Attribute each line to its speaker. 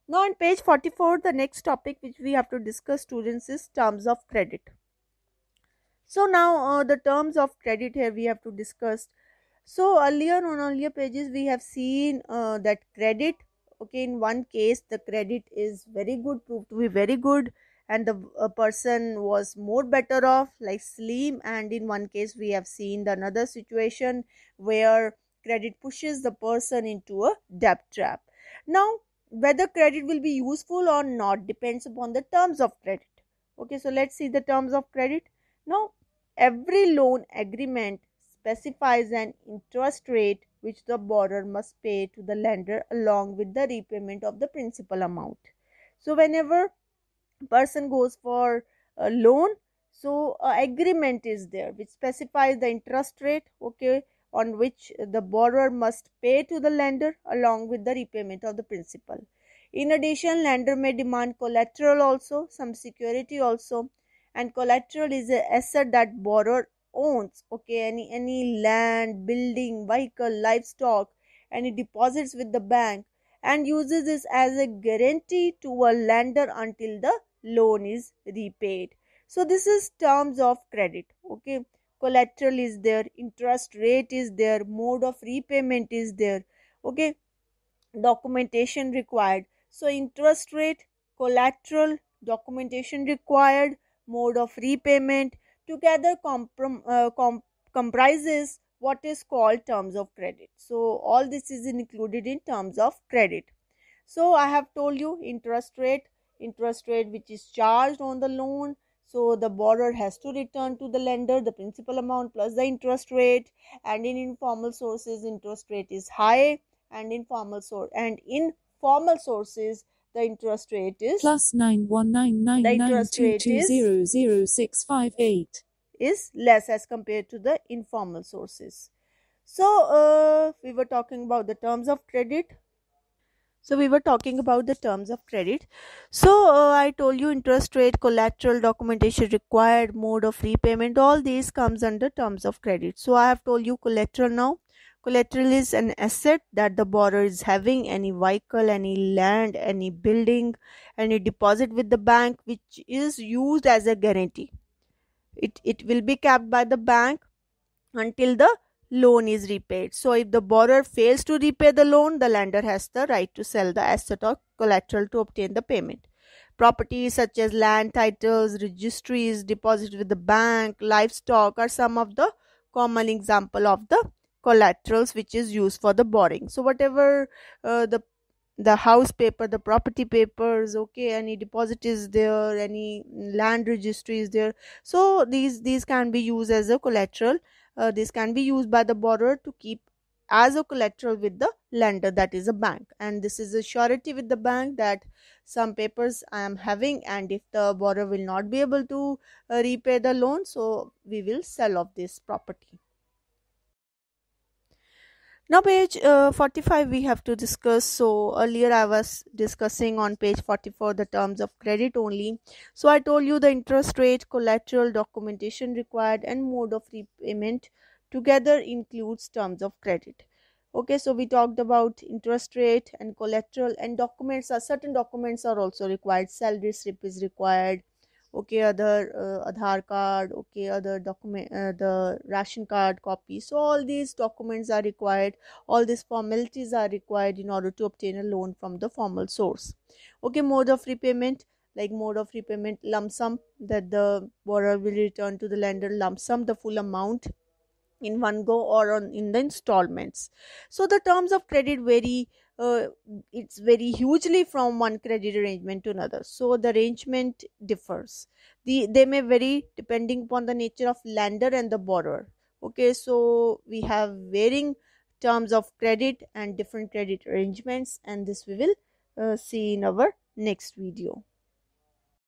Speaker 1: Now on page 44, the next topic which we have to discuss, students, is terms of credit. So now the terms of credit here we have to discuss. So earlier on earlier pages we have seen that credit, okay, in one case the credit is very good, proved to be very good, and the person was more better off, like Slim. And in one case we have seen the another situation where credit pushes the person into a debt trap. Now whether credit will be useful or not depends upon the terms of credit. Okay, so let's see the terms of credit. Now every loan agreement specifies an interest rate which the borrower must pay to the lender along with the repayment of the principal amount. So whenever person goes for a loan, so agreement is there which specifies the interest rate, okay, on which the borrower must pay to the lender along with the repayment of the principal. In addition, lender may demand collateral also, some security also, and collateral is a asset that borrower owns, okay, any land, building, vehicle, livestock, any deposits with the bank, and uses this as a guarantee to a lender until the loan is repaid. So this is terms of credit, okay. Collateral is there, interest rate is there, mode of repayment is there, okay, documentation required. So interest rate, collateral, documentation required, mode of repayment together comprises what is called terms of credit. So all this is included in terms of credit. So I have told you interest rate which is charged on the loan. So the borrower has to return to the lender the principal amount plus the interest rate. And in informal sources, interest rate is high, and in formal sources, the interest rate is
Speaker 2: plus 919992200658
Speaker 1: is less as compared to the informal sources. So we were talking about the terms of credit. So we were talking about the terms of credit. So I told you interest rate, collateral, documentation required, mode of repayment, all these comes under terms of credit. So I have told you collateral now. Collateral is an asset that the borrower is having, any vehicle, any land, any building, any deposit with the bank which is used as a guarantee. It will be kept by the bank until the loan is repaid. So if the borrower fails to repay the loan, the lender has the right to sell the asset or collateral to obtain the payment. Properties such as land titles, registries, deposits with the bank, livestock are some of the common example of the collaterals which is used for the borrowing. So whatever the house paper, the property papers, okay, any deposit is there, any land registry is there, so these can be used as a collateral. This can be used by the borrower to keep as a collateral with the lender, that is a bank, and this is a surety with the bank that some papers I am having, and if the borrower will not be able to repay the loan, so we will sell off this property. Now page 45 we have to discuss. So earlier I was discussing on page 44 the terms of credit only. So I told you the interest rate, collateral, documentation required, and mode of repayment together includes terms of credit. Okay, so we talked about interest rate and collateral, and documents are certain documents are also required. Salary slip is required, okay, other Aadhaar card, okay, other document, the ration card copy. So all these documents are required, all these formalities are required in order to obtain a loan from the formal source. Okay, mode of repayment, like mode of repayment, lump sum, that the borrower will return to the lender lump sum the full amount in one go or in the installments. So the terms of credit vary, uh, it's very hugely from one credit arrangement to another, so the arrangement differs. They may vary depending upon the nature of lender and the borrower. Okay, so we have varying terms of credit and different credit arrangements, and this we will see in our next video.